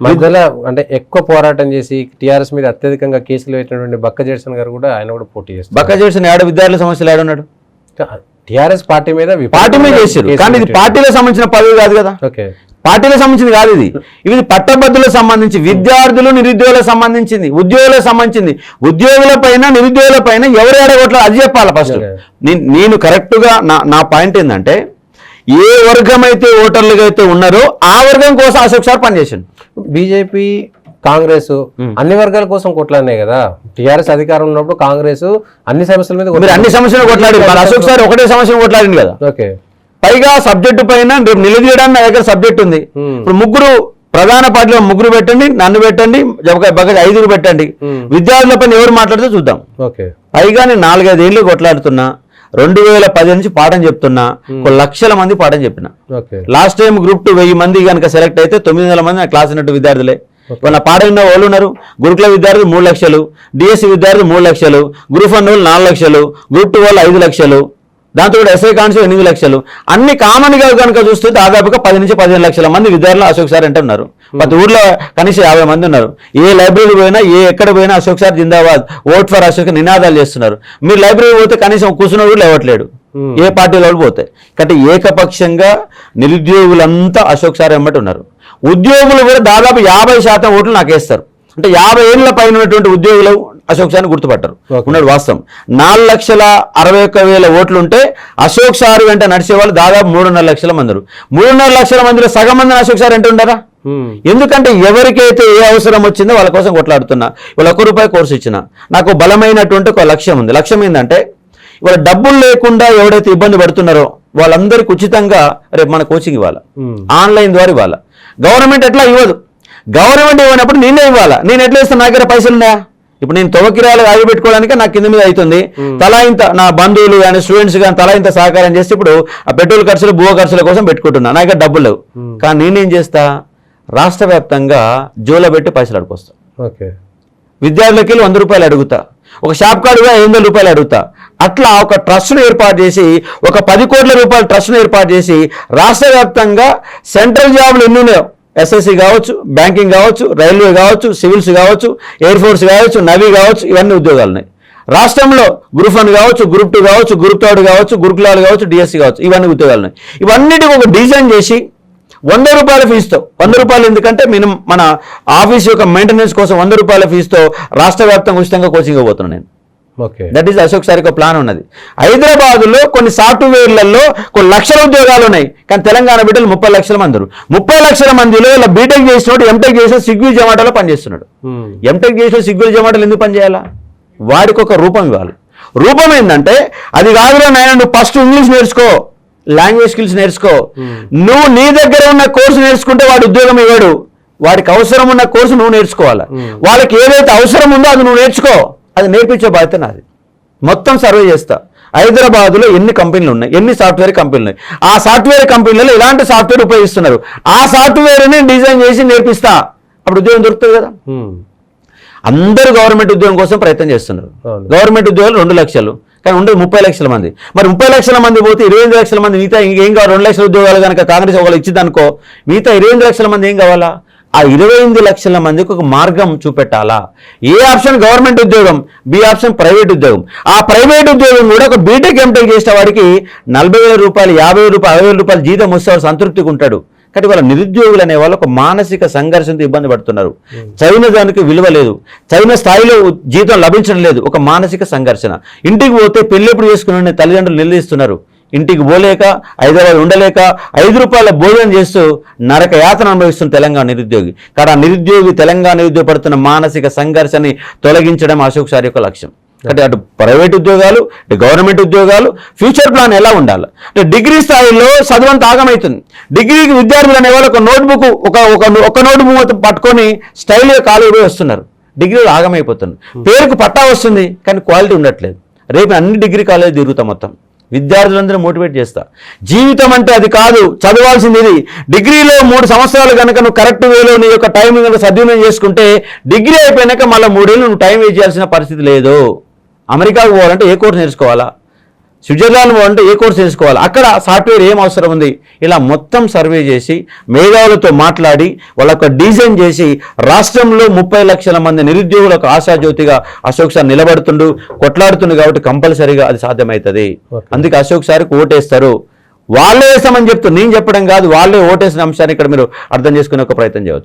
మధ్యలో అంటే ఎక్కువ పోరాటం చేసి టీఆర్ఎస్ మీద అత్యధికంగా కేసులు పెట్టినటువంటి బక్క జడ్సన్ గారు కూడా ఆయన కూడా పోటీ చేస్తారు. బక్క జడ్సన్ ఏడ విద్యార్థుల సమస్యలు ఏడున్నాడు? టీఆర్ఎస్ పార్టీ మీద చేశారు, కానీ ఇది పార్టీలకు సంబంధించిన పదవి కాదు కదా. ఓకే, పార్టీలకు సంబంధించింది కాదు ఇది. ఇది పట్టభద్రులకు సంబంధించి, విద్యార్థులు నిరుద్యోగులకు సంబంధించింది, ఉద్యోగులకు సంబంధించింది. ఉద్యోగుల పైన నిరుద్యోగుల పైన ఎవరు ఏడగొట్టాలి అది చెప్పాలి ఫస్ట్. నేను కరెక్ట్గా నా పాయింట్ ఏంటంటే, ఏ వర్గం అయితే ఓటర్లుగా అయితే ఉన్నారో ఆ వర్గం కోసం అశోక్ సార్ పనిచేసిండు. బీజేపీ కాంగ్రెస్ అన్ని వర్గాల కోసం కొట్లాడినాయి కదా. టీఆర్ఎస్ అధికారం ఉన్నప్పుడు కాంగ్రెస్ అన్ని సమస్యల మీద మీరు అన్ని సమస్యలు కొట్లాడి, అశోక్ సార్ ఒకటే సమస్యను కొట్లాడింది కదా. ఓకే, పైగా సబ్జెక్టు పైన రేపు నిలదీయడానికి నా దగ్గర సబ్జెక్ట్ ఉంది. ఇప్పుడు ముగ్గురు ప్రధాన పార్టీలో ముగ్గురు పెట్టండి, నన్ను పెట్టండి, 5 పెట్టండి. విద్యార్థుల పైన ఎవరు మాట్లాడితే చూద్దాం. ఓకే, పైగా నేను 4-5 ఏళ్ళు కొట్లాడుతున్నా. 2010 నుంచి పాఠం చెప్తున్నా. 1 లక్షల మంది పాఠం చెప్పిన. లాస్ట్ టైం గ్రూప్ 2 1000 మంది కనుక సెలెక్ట్ అయితే 900 మంది నా క్లాస్ ఉన్నట్టు విద్యార్థులే. వాళ్ళ పాఠం ఉన్న వాళ్ళు ఉన్నారు. గురుకుల విద్యార్థులు 3 లక్షలు, డిఎస్సి విద్యార్థులు 3 లక్షలు, గ్రూప్ 1 వాళ్ళు 4 లక్షలు, గ్రూప్ 2 వాళ్ళు 5 లక్షలు, దాంతో కూడా ఎస్ఐ కాన్స్టిట్యూషన్ 8 లక్షలు. అన్ని కామన్గా కనుక చూస్తే దాదాపుగా 10 నుంచి 15 లక్షల మంది విద్యార్థులు అశోక్ సార్ అంటే ఉన్నారు. ప్రతి ఊర్లో కనీసం 50 మంది ఉన్నారు. ఏ లైబ్రరీ పోయినా, ఎక్కడ పోయినా Ashok sir Zindabad, vote for Ashok నినాదాలు చేస్తున్నారు. మీరు లైబ్రరీ పోతే కనీసం కూర్చున్న కూడా లేవట్లేడు, ఏ పార్టీలో పోతే. కాబట్టి ఏకపక్షంగా నిరుద్యోగులంతా అశోక్ సార్ వెంబడి ఉన్నారు. ఉద్యోగులు కూడా దాదాపు 50% ఓట్లు నాకు వేస్తారు. అంటే 50 ఏళ్ల పైన ఉన్నటువంటి ఉద్యోగులు అశోక్ సార్ని గుర్తుపట్టరు ఉన్నాడు వాస్తవం. 4,61,000 ఓట్లు ఉంటే అశోక్ సార్ వెంట నడిచే వాళ్ళు దాదాపు 3.5 లక్షల మంది. 3.5 లక్షల మందిలో సగం మందిని అశోక్ సార్ వెంట ఉండరా? ఎందుకంటే ఎవరికైతే ఏ అవసరం వచ్చిందో వాళ్ళ కోసం కొట్లాడుతున్నా. ఇవాళ ₹1 కోర్సు ఇచ్చిన నాకు బలమైనటువంటి ఒక లక్ష్యం ఉంది. లక్ష్యం ఏంటంటే, ఇవాళ డబ్బులు లేకుండా ఎవడైతే ఇబ్బంది పడుతున్నారో వాళ్ళందరికీ ఉచితంగా రేపు మన కోచింగ్ ఇవ్వాలి, ఆన్లైన్ ద్వారా ఇవ్వాలి. గవర్నమెంట్ ఎట్లా ఇవ్వదు. గవర్నమెంట్ ఇవ్వనప్పుడు నేనే ఇవ్వాలా. నేను ఎట్లా ఇస్తాను? నా దగ్గర పైసలు ఉన్నాయా? ఇప్పుడు నేను తొవకిరాలు ఆగి పెట్టుకోవడానికి నాకు కింద మీద అవుతుంది. తలా ఇంత నా బంధువులు కానీ స్టూడెంట్స్ కానీ తలా ఇంత సహకారం చేస్తే ఇప్పుడు ఆ పెట్రోల్ ఖర్చులు, భూ ఖర్చుల కోసం పెట్టుకుంటున్నా. నా దగ్గర డబ్బులు లేవు. కానీ నేనేం చేస్తా, రాష్ట్ర వ్యాప్తంగా జోలో పెట్టి పైసలు అడుకొస్తా. ఓకే, విద్యార్థులకి ₹100 అడుగుతా, ఒక షాప్ కార్డుగా ₹800 అడుగుతా. అట్లా ఒక ట్రస్ట్ను ఏర్పాటు చేసి, ఒక 10 కోట్ల రూపాయల ట్రస్ట్ను ఏర్పాటు చేసి రాష్ట్ర వ్యాప్తంగా సెంట్రల్ జాబులు ఎన్ని ఉన్నాయో, ఎస్ఎస్సి కావచ్చు, బ్యాంకింగ్ కావచ్చు, రైల్వే కావచ్చు, సివిల్స్ కావచ్చు, ఎయిర్ ఫోర్స్ కావచ్చు, నవీ కావచ్చు, ఇవన్నీ ఉద్యోగాలు ఉన్నాయి రాష్ట్రంలో. గ్రూప్ 1 కావచ్చు, గ్రూప్ 2 కావచ్చు, గ్రూప్ 3 కావచ్చు, గురుకులాలు కావచ్చు, డిఎస్సి కావచ్చు, ఇవన్నీ ఉద్యోగాలు ఉన్నాయి. ఇవన్నిటికి ఒక డిజైన్ చేసి ₹100 ఫీజుతో, ₹100 ఎందుకంటే మన ఆఫీస్ యొక్క మెయింటెనెన్స్ కోసం ₹100 ఫీజుతో రాష్ట్ర వ్యాప్తంగా ఉచితంగా కోచింగ్ ఇవ్వబోతున్నాను నేను. దట్ ఈస్ అశోక్ సార్ యొక్క ప్లాన్ ఉన్నది. హైదరాబాద్లో కొన్ని సాఫ్ట్వేర్లలో కొన్ని లక్షల ఉద్యోగాలు ఉన్నాయి, కానీ తెలంగాణ బిడ్డలు 30 లక్షల మంది. 30 లక్షల మందిలో ఇలా బీటెక్ చేసినోడు, ఎంటెక్ చేసిన స్విగ్గీ జొమాటోలో పనిచేస్తున్నాడు. ఎంటెక్ చేసిన స్విగ్గీ జొమాటోలు ఎందుకు పనిచేయాలా? వాడికి ఒక రూపం ఇవ్వాలి. రూపం ఏంటంటే, అది కాదురా నాయన, నువ్వు ఫస్ట్ ఇంగ్లీష్ నేర్చుకో, లాంగ్వేజ్ స్కిల్స్ నేర్చుకో. నువ్వు నీ దగ్గర ఉన్న కోర్సు నేర్చుకుంటే వాడు ఉద్యోగం ఇవ్వడు. వాడికి అవసరం ఉన్న కోర్సు నువ్వు నేర్చుకోవాలి. వాళ్ళకి ఏదైతే అవసరం ఉందో అది నువ్వు నేర్చుకో. అది నేర్పించే బాధ్యత నాది. మొత్తం సర్వే చేస్తా. హైదరాబాద్లో ఎన్ని కంపెనీలు ఉన్నాయి, ఎన్ని సాఫ్ట్వేర్ కంపెనీలు ఉన్నాయి, ఆ సాఫ్ట్వేర్ కంపెనీలలో ఎలాంటి సాఫ్ట్వేర్ ఉపయోగిస్తున్నారు, ఆ సాఫ్ట్వేర్ని డిజైన్ చేసి నేర్పిస్తా. అప్పుడు ఉద్యోగం దొరుకుతుంది కదా. అందరూ గవర్నమెంట్ ఉద్యోగం కోసం ప్రయత్నం చేస్తున్నారు. గవర్నమెంట్ ఉద్యోగాలు 2 లక్షలు, కానీ ఉండేది 30 లక్షల మంది. మరి 30 లక్షల మంది పోతే 25 లక్షల మంది మిగతా ఇంకేం కావాలి? 2 లక్షల ఉద్యోగాలు కనుక కాంగ్రెస్ ఒకళ్ళు ఇచ్చిందనుకో, మిగతా 25 లక్షల మంది ఏం కావాలా? ఆ 25 లక్షల మందికి ఒక మార్గం చూపెట్టాలా. ఏ ఆప్షన్ గవర్నమెంట్ ఉద్యోగం, బి ఆప్షన్ ప్రైవేట్ ఉద్యోగం. ఆ ప్రైవేట్ ఉద్యోగం కూడా ఒక బీటెక్ ఎంటెక్ చేసిన వాడికి ₹40,000, ₹50,000, ₹60,000 జీతం వస్తే వాడు సంతృప్తిగా ఉంటాడు. కానీ వాళ్ళ నిరుద్యోగులు అనే వాళ్ళు ఒక మానసిక సంఘర్షణతో ఇబ్బంది పడుతున్నారు. చైనా దానికి విలువ లేదు, చైనా స్థాయిలో జీతం లభించడం లేదు, ఒక మానసిక సంఘర్షణ. ఇంటికి పోతే పెళ్ళెప్పుడు చేసుకుని తల్లిదండ్రులు నిలదీస్తున్నారు. ఇంటికి పోలేక, హైదరాబాద్ ఉండలేక, ₹5 భోజనం చేస్తూ నరక యాతన అనుభవిస్తున్న తెలంగాణ నిరుద్యోగి. కానీ ఆ నిరుద్యోగి, తెలంగాణ నిరుద్యోగి పడుతున్న మానసిక సంఘర్షణని తొలగించడం అశోక్ సార్ యొక్క లక్ష్యం. అంటే అటు ప్రైవేట్ ఉద్యోగాలు, ఇటు గవర్నమెంట్ ఉద్యోగాలు, ఫ్యూచర్ ప్లాన్ ఎలా ఉండాలి అంటే, డిగ్రీ స్థాయిలో చదువంత ఆగమవుతుంది. డిగ్రీకి విద్యార్థులు అనేవాళ్ళు ఒక నోట్బుక్, ఒక నోట్బుక్ పట్టుకొని స్టైల్గా కాలేజీ వస్తున్నారు. డిగ్రీలు ఆగమైపోతున్నారు. పేరుకు పట్టా వస్తుంది, కానీ క్వాలిటీ ఉండట్లేదు. రేపు అన్ని డిగ్రీ కాలేజీ తిరుగుతాం. మొత్తం విద్యార్థులందరూ మోటివేట్ చేస్తా. జీవితం అంటే అది కాదు, చదవాల్సింది ఇది. డిగ్రీలో 3 సంవత్సరాలు కనుక నువ్వు కరెక్ట్ వేలో నీ యొక్క టైం కనుక సద్వినియోగం చేసుకుంటే, డిగ్రీ అయిపోయినాక మళ్ళీ 3 ఏళ్ళు నువ్వు టైం వేస్ట్ చేయాల్సిన పరిస్థితి లేదు. అమెరికాకు పోవాలంటే ఏ కోర్సు నేర్చుకోవాలా? స్విట్జర్లాండ్ అంటే ఏ కోర్స్ తీసుకోవాలి, అక్కడ సాఫ్ట్వేర్ ఏం అవసరం ఉంది, ఇలా మొత్తం సర్వే చేసి మేధావులతో మాట్లాడి వాళ్ళొక డిజైన్ చేసి రాష్ట్రంలో 30 లక్షల మంది నిరుద్యోగులకు ఆశాజ్యోతిగా అశోక్ సార్ నిలబడుతుండు, కొట్లాడుతుండు. కాబట్టి కంపల్సరీగా అది సాధ్యమవుతుంది. అందుకే అశోక్ సార్కి ఓటేస్తారు. వాళ్ళే వేస్తామని చెప్తూ నేను చెప్పడం కాదు, వాళ్ళే ఓటేసిన అంశాన్ని ఇక్కడ మీరు అర్థం చేసుకునే ఒక ప్రయత్నం చేయవచ్చు.